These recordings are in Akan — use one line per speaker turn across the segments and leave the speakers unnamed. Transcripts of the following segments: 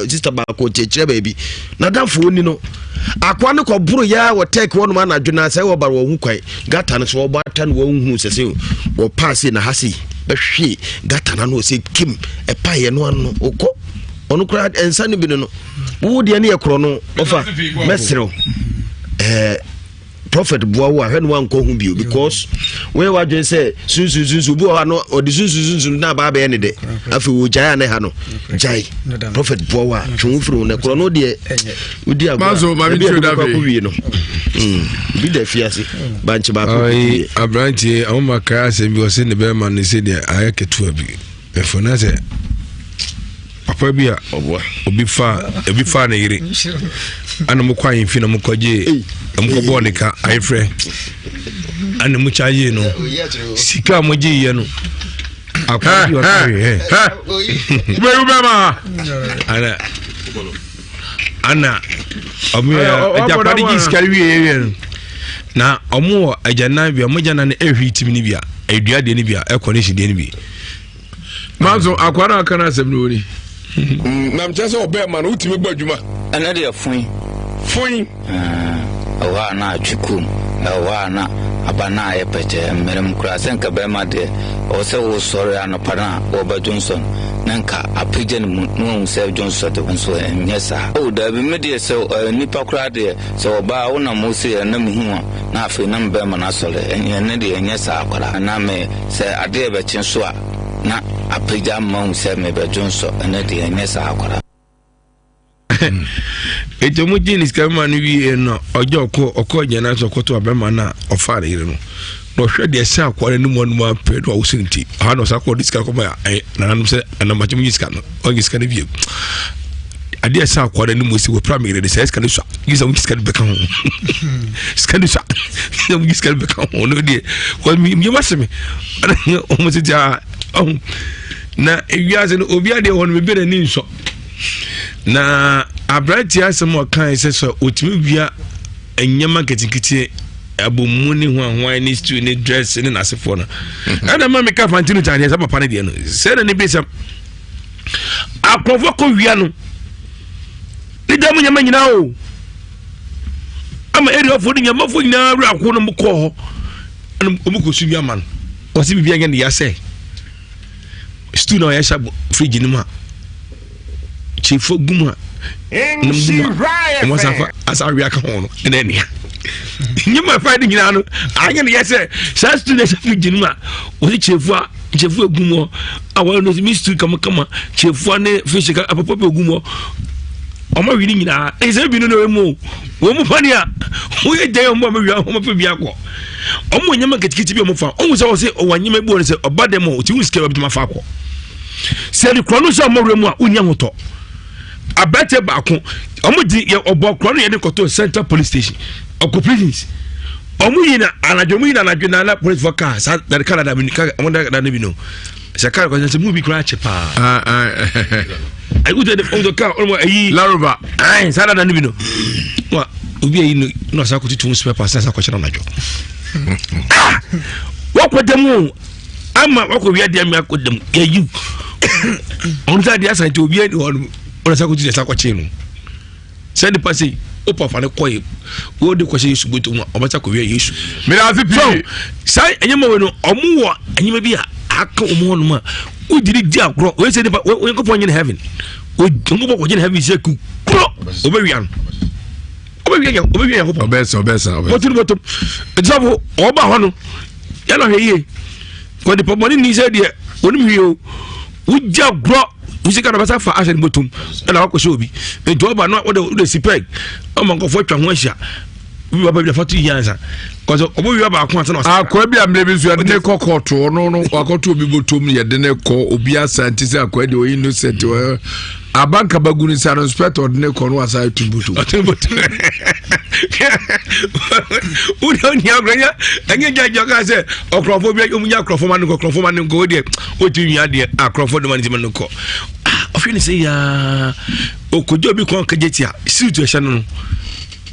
sister ba ko chechire baby na danfo ni no akwa ne ko buru ya wo take one man adwena sai wo bar wo hu kwan gata no so wo bata no wo hu sese wo pass na hasi behwe gata na no se kim e pa ye no ano okọ onu kra ensa ne bi no wo de ne ye kro no ofa mesrew prophet boawo ahwe no anko hu bio because we wa dwen say sunsun bu ha no odi sunsun na ba be ne de afi wo jaya ne ha no jai prophet boawo twon furu ne kro no de udi agba
mazo ma bi tro da be
no bi da fiase banchi ba ko
abranti awoma ka asem bi o se ne be ma ne se de ayaketu abi e fona se papa bia obi fa na yire ana mo kwa yin fi na mo kwaje am ko bo ne ka ayfre ana mo chaje no sika mo je ye no akwa bi o tare ana omi ajapadi ji skari wi na omo ajana bia mo jana na ehwi timi ni bia edua de ni bia ekonnection de ni bi manzo akwara kana asem no ni nam chese obe ma no utimi gbadwuma
ana de fun awa na atwikum awa na abana ayepete merem kura senka be ma de o se wo sori anopana Oba Johnson nanka apigen mu se Johnson de nso nyesa o da bi me de se nipa kura de se oba wo na mo se na mu hu na afi na be ma na sole ene de nyesa akwara na me se ade be chin so a na apija ma se me be Johnson ene de nyesa akwara
ejo mo jenis kama ni wi no ojo ko okoje na so koto abema na ofare ire no no hwe de se akware ni mo no apedo a wosinti ha no sakọ diska ko ma na nanum se na ma chemu diska no o diska ne bi ade se akware ni mo si wo primary de se diska ne so diska mo diska be kan ho diska ne so mo diska be kan ho no de ko mi wasemi o mo se ja na Ewiase no obi ade ho no be be ni nso na abrati asem o kan se so otimi bia enyama ketikiti abomuni hwan ni stu ni dress ni nasefo na ana ma me ka fantinu tane sa papa ne de no se na ne bi sam akrofo ko wia no ni da munyama nyina o ama area of nyama fo nyina ru akwo no mko ho ana omuko su wia man o si bibia nge ya se stu na ya sha fridge ni ma chifo guma Nhyira asa wi aka ho no na nia nyima fighting nyina no anya ne yese sa student fridge numa o si chefo egumo awo no mi stu kama chefo ne fish ka apopo egumo o ma wi ni nyina e se bi no no emu wo mu pani a wo ye dey o mo wi o mo pe bi akọ o mo nyama ketikiti bi o mo fa o wo se o wanyima bi o se obademo o ti wuske bi ma fa akọ se ni krono so mo remu a unya hoto abete baako omudi ye obokro no ye ne koto Central Police Station oko prisons omuyina anadwo na police for car sa da Canada bi ka wonder da ne bi no se car ko se mu bi kra chepa ai ude on the car on ayi
laroba
ai sa da ne bi no wa obi ayi no sa ko titu spare pass sa ko chira nadwo wa ko demu ama wa ko wi ade am akodem ayi on sa dia sa ti obi ani won ona sa ko ti sa ko chinu send pasi opa fa ne koy wo de ko se Yesu goto mu obata ko wi Yesu
me na afi
sai enyema we no omu wo enyema bi aka omu ho no ma o diri di agro we se we ko ponye in heaven o ngo ko in heaven se ku obewian ko
obesa
botu botu ejabo oba ho no ya no heye ko de pomoni ni se de oni mi o uja gro usika na basa fa ashen botum na wakoso obi ento oba no de sipeg o man ko fo twa ho ahia bi baba bi fatu yansa cause obo wi ba akon atana
akwa bi amle bi so ya de kokoto no wakoto obi botum ye de ne ko obi asanti se akwa de o innocent abanka baguni sa inspector de ne ko no asa tubutu uno ni agranya enye jajo ka se okrofo bi omunya okrofo man ko de o ti wi ade akrofo de man ti man ko ofini se ya okojo bi kon kajetia situation no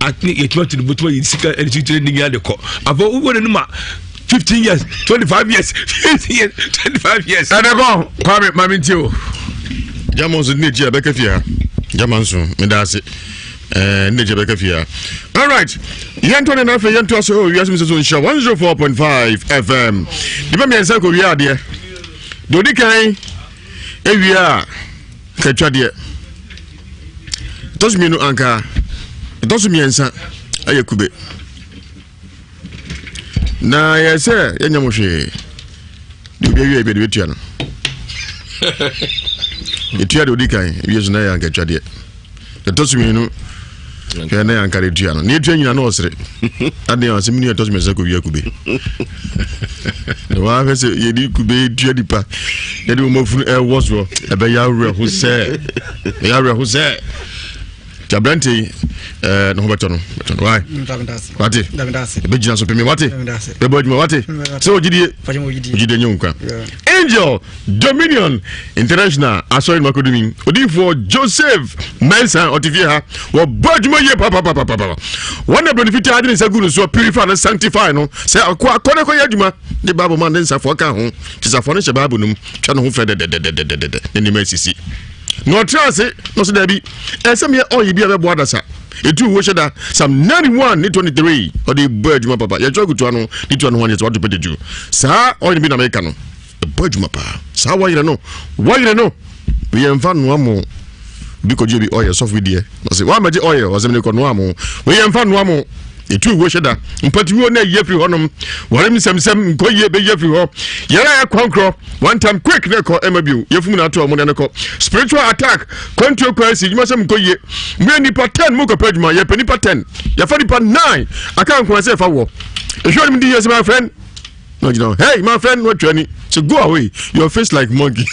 atni yetmatu de botu yi sika eni titire ni ya de ko abo ugo ne numa 15 years 25 years 50 years 25 years adego kwame mamintio jamon zo ni ji abeka fia
Jamanso medase ndeje beka fia. All right. Yento ne na fe yento so Ewiase Mu Nsem 104.5 FM. Diba me ensa ko wi ade. Dodi kan ewia ka twade. Tosu minu anka. Tosu mi ensa aye kube. Na yese yenyamo hwe. Dibi wi be de betua no. Etua dodi kan Ewiase na ya anka twade. Tosu minu na ya anka de tua no. Ne tua nyina no osere. Ade ya semini ya tosu mi ensa ko wi akube. Wa fese yedi kube tua dipa. Yedi mo funu was ro ebe ya re ho se. Ya re ho se. Jabrante no beto no why wati be jina so pemi wati be bodjuma wati so ojidie nyunkwa Angel Dominion International asoy makodumi odifo Joseph Mensa otivie ha wo bodjuma ye papa one benefit adin saguru so purify and sanctify no say akwa kone ko yaduma de babo man den safo ka ho tisafo no she babo num twa no ho fe de ni mesisi no trance no so dabi esem ye oyi bia be boadasa etu wo sheda sam 91 ni 23 o de bodjuma papa ye chogutu ano ni tu ano wan ye so de ju sa oyi bi na America no bodjuma pa sa wa yire no we enfa no amo bi ko je bi oyi so fidie no se wa maji oyi o sem ne ko no amo we enfa no amo etu wo sheda mpati wo na ye firi honom warem semsem ko ye be ye firi ho yara ya konkro one time quick ne ko emabiu yefum na to mo ne ko spiritual attack control crisis juma sem ko ye me nipa 10 mo ko pajuma ye pe nipa 10 ya fa nipa 9 aka nko se fa wo ehwe mi di yes my friend no you know hey my friend what you need to go away your face like monkey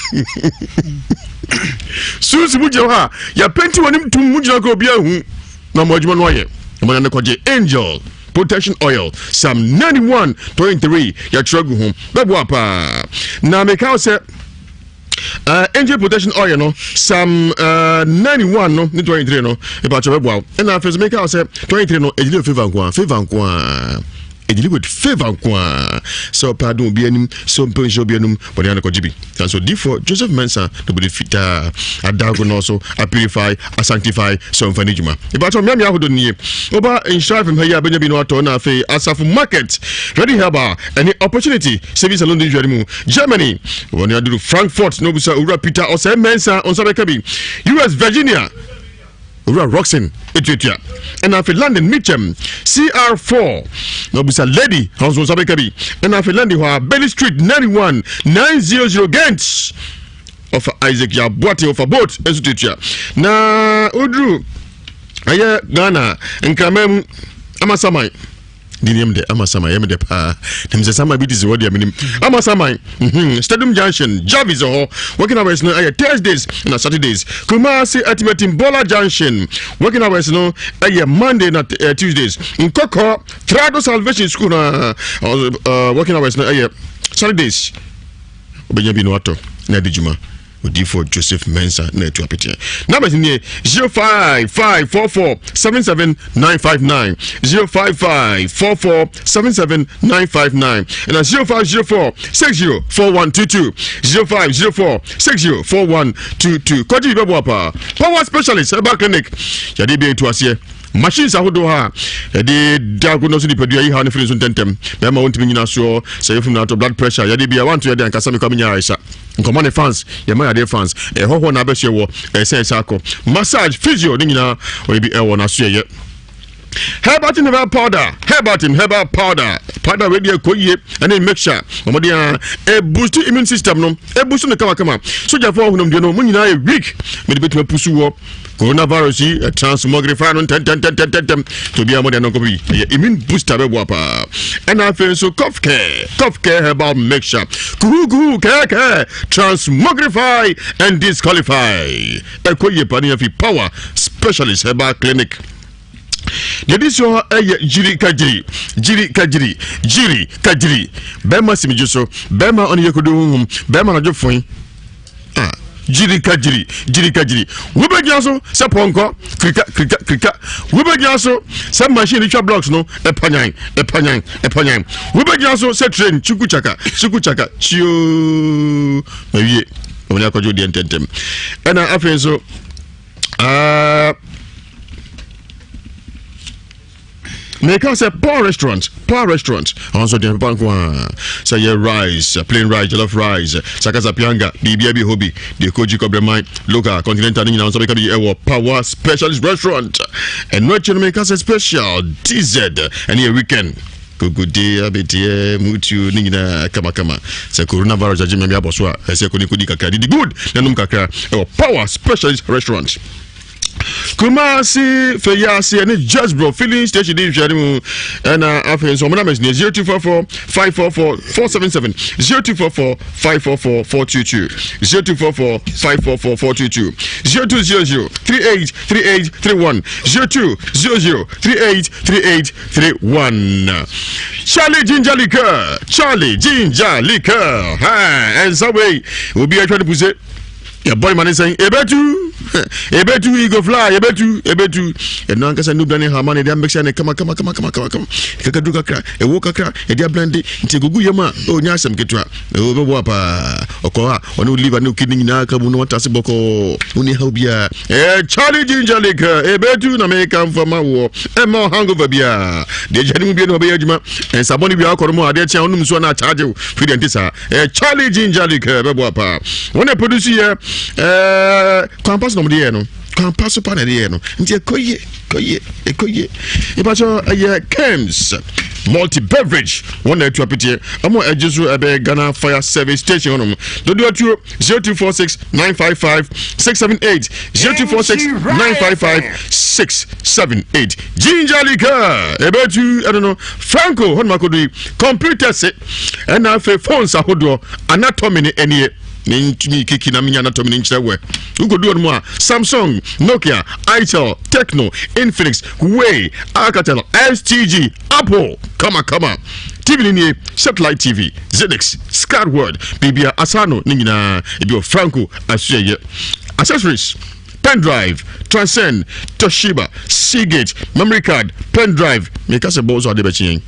susu mu je ha ya penti wonim tum mu jina ko bia hu na mo adwuma no ye mo na ko je Angel Protection Oil Psalm 91:23 ya trogu home bebo apa na make out say Angel Protection Oil no Psalm 91 no 23 no e ba cho bebo e na first make out say 23 no ejile favor kwa ejili with favor kwa so pardon bi anim so mpenjo bi anum body an ko jibi so therefore Joseph Mensa to be fita adago no so a purify a sanctify so mfani juma e ba to me ahodo nie oba inshallah from here benya bi no ato na afi asafu market ready haba any opportunity service alone din mu Germany woni adu Frankfurt no busa ura Peter o say Mensa on sabe kabi US Virginia Roxen Ethiopia and after London Mitcham CR4 no bisa lady house on Sabekabi and after London wa Belly Street 91900 Gent of Isaac ya boate of a boat Ethiopia na Odru aya Ghana nkamem amasamai Dinium de Amasama Yemde Pa Temse Sama Bitis Wadi Minim Amasama Stadium Junction Javis or working hours no Thursdays and Saturdays Kumasi Ultimate Bola Junction working hours no Monday not Tuesdays in Koko Trado Salvation School working hours no Saturdays Obenyabi no ato na dijuma Odifo Joseph Mensa na etu apete. Number ni 0554477959 0554477959 and 0504604122 0504604122 Koji bebo apa power specialist herbal clinic yade be etu ase machines ahodo ha de diagnose di pedua yi ha ne frizo tentem be ma wontimi nyina so say you from na blood pressure yade bia want to yade ankasa me kwamnya aisha nkomane fans ye ma yade fans hoho na be hye wo sense akọ massage physio ni nyina we bi na so ye herbal powder powder we dey koyie and make sure omodi a boost immune system no boost no kama soja for honum de no mu nyina weak me de betu pusu wo coronavirus transmogrify no ten to be amode no ko bi immune booster be bo pa and after so cough care herbal mixture kugu care transmogrify and disqualify koyie pani of power specialist herbal clinic. Yedisho jiri kajiri bema simijuso bema oni yekodo bema na jofon jiri kajiri wube jaso se ponko krika wube jaso se machine twa blocks no epanyan wube jaso se train chukuchaka chio mawie oni akojo di ententem ena afenso Make us a Power Restaurant. Also, the bank one. Say your rice, plain rice, jollof rice, Sakasa Pianga, BBB hobby, the Koji Cobra Mine, local, continental, so make a Power Specialist Restaurant. And not to make us a special DZ any weekend. Good day, abeti mutu ningina kama se coronavirus ajime mi aboswa ese koni kudi kakra di good nanum kakra Power Specialist Restaurant. Kumasi Ewiase and Just Bro filling station in Shadimu and after so my name is 0244 544 477 0244 544 422 0244 544 422 0200 383831 0200 383831 Charlie Ginger Liquor and Subway will be trying to push it. Your boy man is saying, Ebetu, you go fly, Ebetu. And now, because I know Danny Harmony, they are mixing come. Kakaduka crack, a walker crack, a dear brandy, take a good yama, oh, Nyasam Ketra, over Wapa, Okoa, or no live a new kidney in Akabuno Tasiboko, Uni Hobia, Charlie Ginger Liquor, Ebetu, American for my war, and more hangover beer. The January beer of Bejima, and Saboni Biacormo, a dear Chanum Swana Charge, Fidentisa, Charlie Ginger Liquor, Wapa. When I produce here, campus no no campus upon a no nti koye ipacho Kems multi beverage one to appear amo ejesu ebe Ghana Fire Service Station on do 0246 955 678 0246 955 678 Ginger Liquor ebetu I don't know Franco hon makodu computer set and na phones ahodo anatomy any me kiki na minya anatomy nchrewe ugo do no a Samsung, Nokia, Itel, Tecno, Infinix, Huawei, Alcatel, STG, Apple, come TV linear, satellite TV, ZX, Skyward, Bibia Asano, Ningina, Ibio Franco, Asye. Accessories, pen drive, Transcend, Toshiba, Seagate, memory card, pen drive, make us a boss or the betching.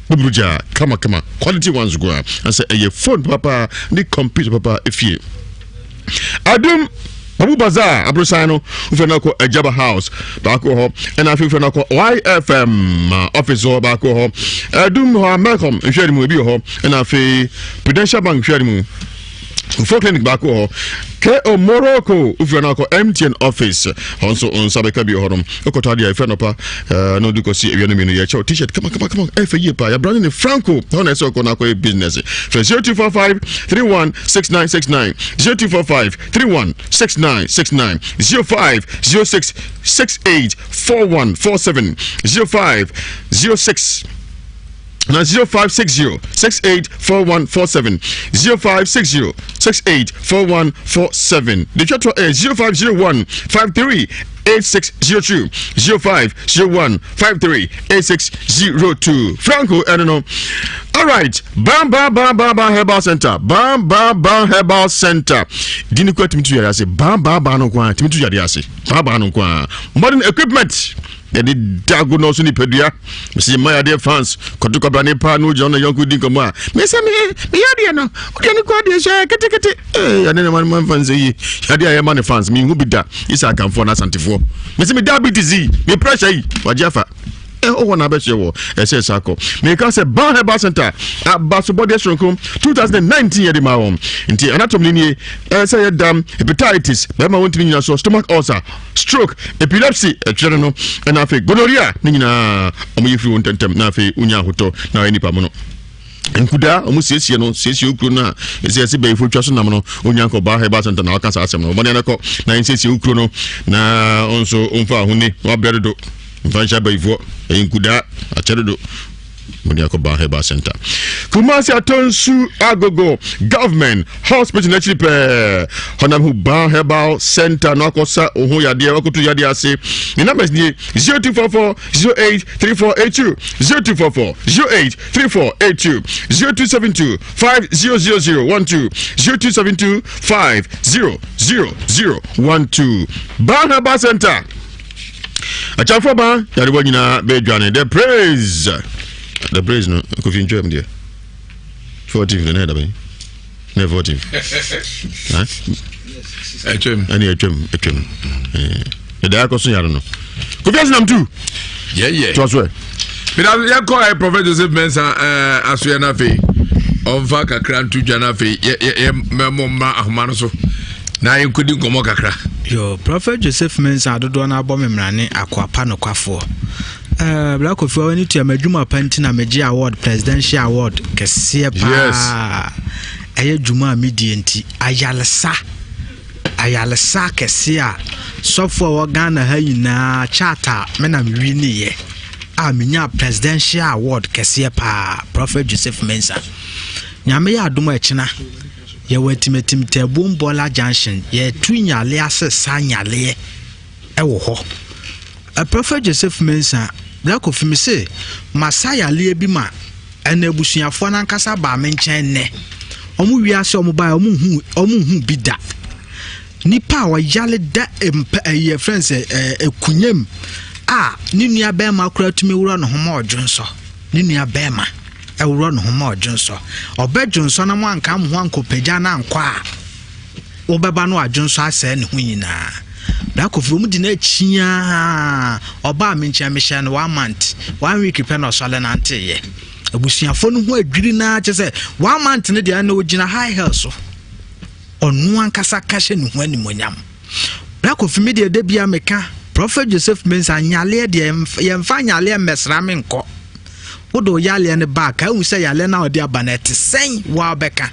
Bubuja, come quality ones go and say a phone papa, the computer papa if you Adum Abu Bazaar Abrusano Ufenako Ejaba House Bako and I feel Fenako YFM office or Bako Adum Malcolm Shedimu Bio and I feel Prudential Bank Shedimu for clinic Bako K.O. Morocco Ufenako MTN office also on Sabeka Biohorum Okotadia Fenopa no do go see if you're your t-shirt come on F year pa you're branding Franco on a so konako business 0245 316969 0245 316969 0506 68 4147 0506 now 0560 684147 0560 684147 the chat is 0501 53 8602 0501 53 8602 Franco I don't know. All right, Bam Herbal Center. Bam Herbal Center. Dini kwa timitu ya yase. Bam no kwa timitu ya yase. Bam no kwa modern equipment. Yadi dago no so ni pedua. Mesi my dear fans, kotuka brane pa no John Yonku din komo a. Mesi me yadi no. Odi ni kwa de sha kete. Ya ne man fans yi. Yadi ya man fans mi hu bida. Isa akamfo na santifo. Mesi me diabetes yi, me pressure yi. Wajafa. Wana beshewo sako me ka se Ban Herbal Center abasubode shronkom 2019 yedi mawom nti anatomy ni say dam hepatitis be ma wontimi nyina so stomach ulcer stroke epilepsy etwere no na afi gonorrhea ni nyina omoyefri wontentem na afi unya hoto na enipa mo no nkuda omusiesie no siesie okru na esiese be ifo twaso nam no onyanko Ban Herbal Center na wakasa asem no bone nako na siesie okru no na onso onfa ahune wa bredo Vansha Baivo, Inkuda, Achedo, Muniako Ban Herbal Center. Kumasi Atonsu Agogo, Government, Hospital Nachipe, Honamu Ban Herbal Center, Nakosa, Oho Yadia, Okotu Yadia say, the numbers 0244 08 3482, 0244 08 3482, 0272 500012, 0272 500012. Ban Herbal Center. A chafoba, Yadwina Bedjane, the praise no, could you enjoy him there? 14 the nether, never 14. Huh? A trim. da ko so yare no ko fias nam tu
yeah
to so
but ya call a Prophet Joseph Mensah aso na fe onfa kakra ntu dwa na fe ye memo ma ahoma no so na yin kodi nkomo kakra
yo Prophet Joseph Mensah dodo na abɔ memrane akwapa no kwafo Black of wani to amadwuma panti na meji award presidential award kese pa aye dwuma media nti ayalesa kese a sofo wo Ghana ha yina charter me na mewi ne ye menya presidential award kese pa Prophet Joseph Mensah nyame ya adom akina ye watimetim tabum bola junction ye tunyale asesa nyale ewo ho Prophet Joseph Mensah Black of me say Masaya lie bi ma enabusuafo na nkasa ba me nchen ne omu wiase omu ba omu hu bida nipa wa yale da ye friends ekunyem ni nua bema kura tumi wura no homa odwonso ni nua bema ewura no homa odwonso obedwonso na mo anka mo ankopagia na nkwa obeba no adwonso asa ne hu nyina Black of room dina chia oba menchia mehia no 1 month 1 week pe no sole na ante ye abusuafo no ho adwiri na che se 1 month ne dia na ogina high hill so onu ankasa kashe ne ho animonyam Black of media de bia meka Prophet Joseph Mensah nyale de yemfa nyale mesra me nko wodo yale ne ba ka hu se yale na odi abanete sen wa beka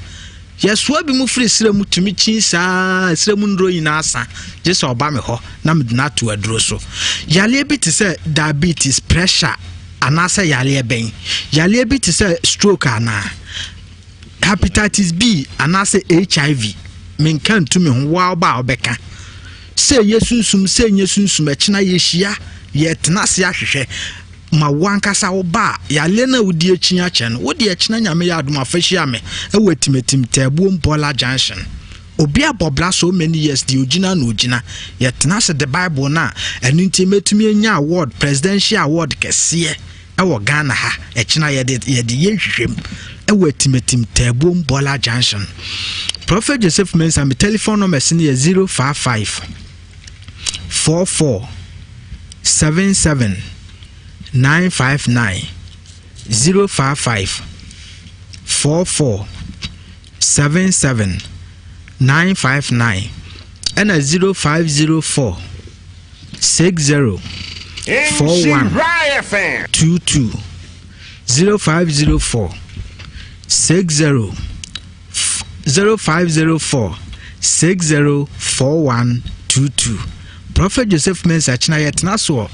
Yeswa bi mu free sremu tumi chin saa sremu ndro yina asa je se oba me ho na me na to aduro so yale bi te se diabetes pressure anasa yale ben yale bi te se stroke ana hepatitis B anasa HIV men kan tumi ho wa oba obeka se yesunsum se nyesunsum ekina yehia yetena se ahwehwe ma wankasa wo ba yale na wudi echinya chen wodi echina nyame ya adom afahia me ewatimetim tabuo mpola junction obi abobla so many years di ogina na ogina yetena se the Bible na enu ntimetumi enya award presidential award kese ewo Ghana ha echina yede yehwehwem ewatimetim tabuo mpola junction Prophet Joseph Mensah me telephone number is 055 44 77 959 055 44 77 959 and 0504 60 41 22 0504 60 0504 60 41 22 Prophet Joseph Mensah china yetna so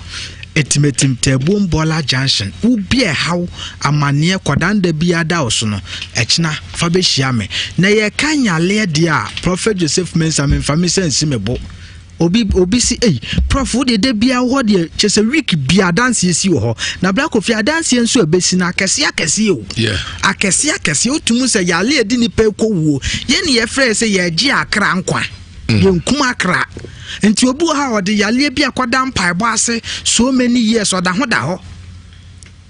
etimetim tabum bola junction ubi how amane kwadanda bia da oso echina fa be hia me na ye kanyale dia Prophet Joseph Mensah me fami sense mebo obi si prof wo de bia ho de chese week bia dance yesi wo ho na Black of ya dance enso ebesi na akese o akese otumu se yale edi ni pe ko wo ye ne ye frɛ se ye gi akra nkwa ye nkuma akra nti obu ha ode yale bia kwada mpaebo ase so many years oda ho da ho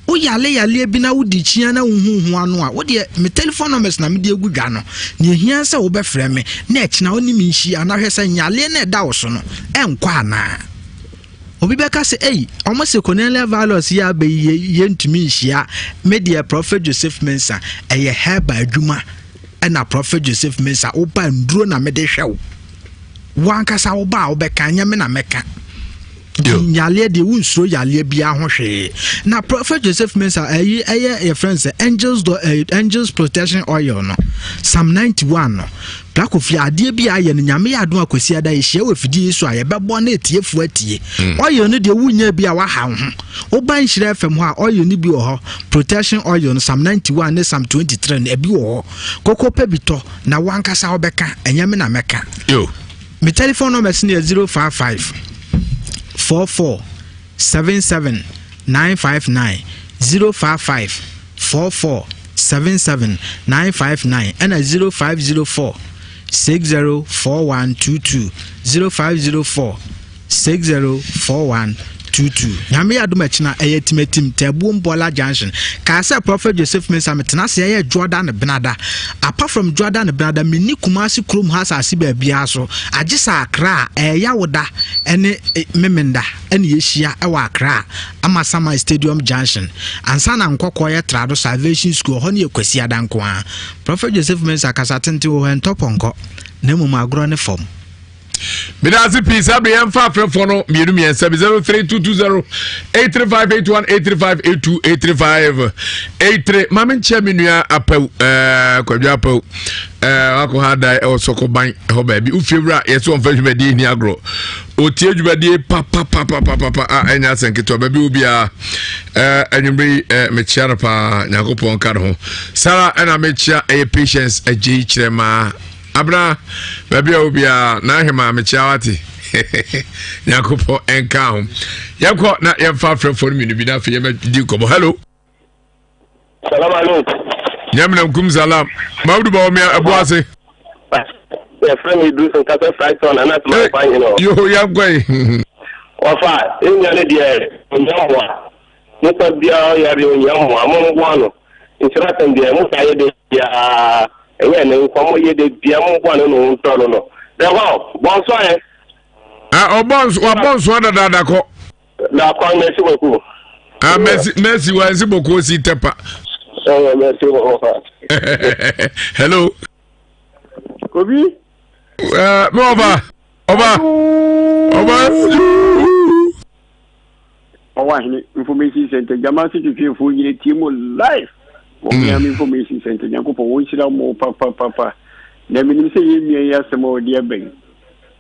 o yale bi na wudi chia na huhu anu a wode me telephone numbers na me de egudwa no ne ehia se wo be frɛ me na ekina oni mi nhia na hwɛ se nyale na da wo so no enkwa na obi beka se omo se colonial values ya be ye ntumi nhia media Prophet Joseph Mensah eye heba adwuma na Prophet Joseph Mensah oba nduro na me de hwɛ wo wankasa oba obeka nya me na meka nyale de wunsuro yale bia ho hwe na Prophet Joseph Mensah your friends angels protection oil no Psalm 91 no Black of ade bia ye no nyame ya adom akosi ada ye hia wafidi so aye bebo na etiefu atie oil no de wunya bia wa ha ho oban Nhyira FM ho a oil no bi wo ho protection oil no Psalm 91 ne Psalm 23 na bi wo ho koko pebito na wankasa obeka enyame na meka my telephone number is 055 44 77 959 055 44 77 959 and 0504 604122 0504 604122 tutu nyame adom akina eye timetim tabu mbola junction ka say Prophet Joseph Mensah metena se eye Jordan Benada apart from Jordan Benada mini Kumasi Krom has asiba bia so agisa Accra yawoda ene memenda ene yehia e wa Accra Amasama Stadium Junction ansa na nkokọ ye Trado Salvation School ho ne ekwasi adanko a Prophet Joseph Mensah kasatente wo hen toponko na mu magro ne form
Midasi peace abre yemfa frefo no mienu mi 0322083581 83582 83 mame nche menua apaw kwadwa apaw wako hada e osoko ban ho ba bi ufiewura yeso onfa dwumadi ni agro otie dwumadi papa enya senketo ba bi obia anwumri mechiara pa nyakopon ka ho sara ena mechia e patience agi kirema abra baby obia na hema mechiawati nyakopo enka ho yakọ na yemfa frefo mi bi na fe yem di kobo hello
salam alaikum
nyamna kum salam mawdu ba o mi abuase
ya friend Idris and Kasa Frighton and that's my fine
yo yakwai
ofa enya le die nyamwa nta bia ya ri nyamwa amongwano insurance ndie musa ye de ya enye ne nkomo ye de bia mongwano no ntoro no de ho bonso e
wa bonso dada ko
la kwa merci beaucoup
merci wa merci beaucoup si tepa
merci beaucoup
hello
Kobi
Oba
hini information center jama city for you team live information center yanko po wo shira mo papa na minim se yemi ya semo de ben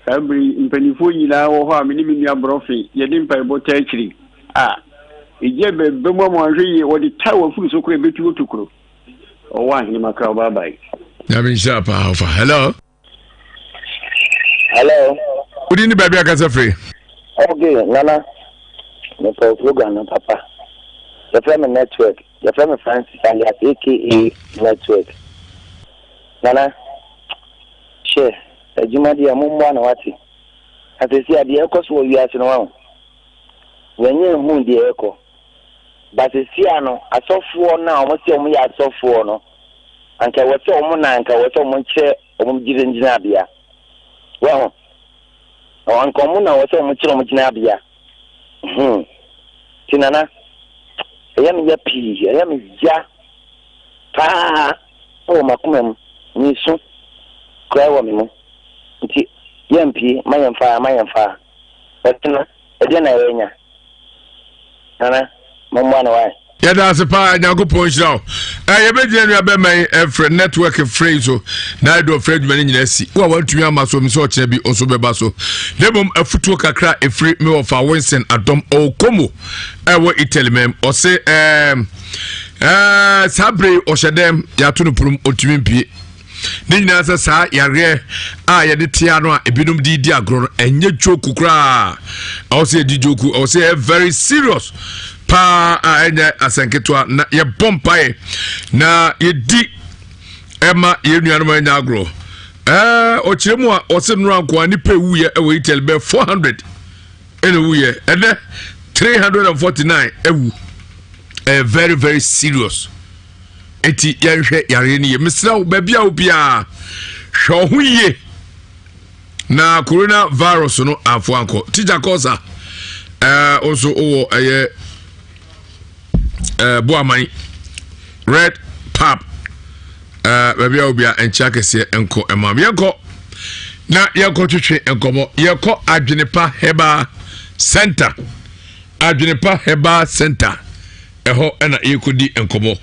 sabri impanifo nyina wo ho a minim nua brofi ye de mpa ebo taachiri ije be mo mo ahwe wo de tawo furu so kro betu otokro hini makra bye bye
Yamin Shapa Alpha. Hello.
Hello.
Good evening, baby. I got free.
Okay, Nana. No program, no papa. The family network. The family Francis and the AKA network. Nana. Share. The Jumadi Amumwana Wati. As I see, the echoes were you asking around. When you moon the echo. But the Siano, I saw four now. What's your me? I saw four no. Anka wote omuna anka wote omunche omujire njina bia waho anka omuna wote omunche omujina bia tinana eyami ya pi eyami ja pa o makumem nisu kwa wa mimu nti yampi mayamfa batina edena yenya nana momwana wai
Yada sepa nyankopon hira ye begye nua be man efre network free so na do free dwuma nyina si wa wantumi amaso mi so o kire bi onso beba so demom afutuo kakra efri me ofa Winston Adom Okomo ewo Italy mem o se sabre o hyedem ya to no purum otumi mpie ni nyina se sa yare ye de tia no a ebinum di agro enye joku kra o se di joku o se very serious pa anya asanketwa na ye bompae na ye di ema ye nuanum anya agro o kiremu a o se no anko ani pe wuye e we tell be 400 ene wuye ene 349 ewu very very serious eti ye hwe yare ni ye misra ba bia obia hwe ho ye na coronavirus no afo anko tija kosa also owo eye Boamai Red Pub baby obia encha kese enko emam yenko na yenko twetwe enkomo yenko Adwenepa Heba Center eho ena yekodi enkomo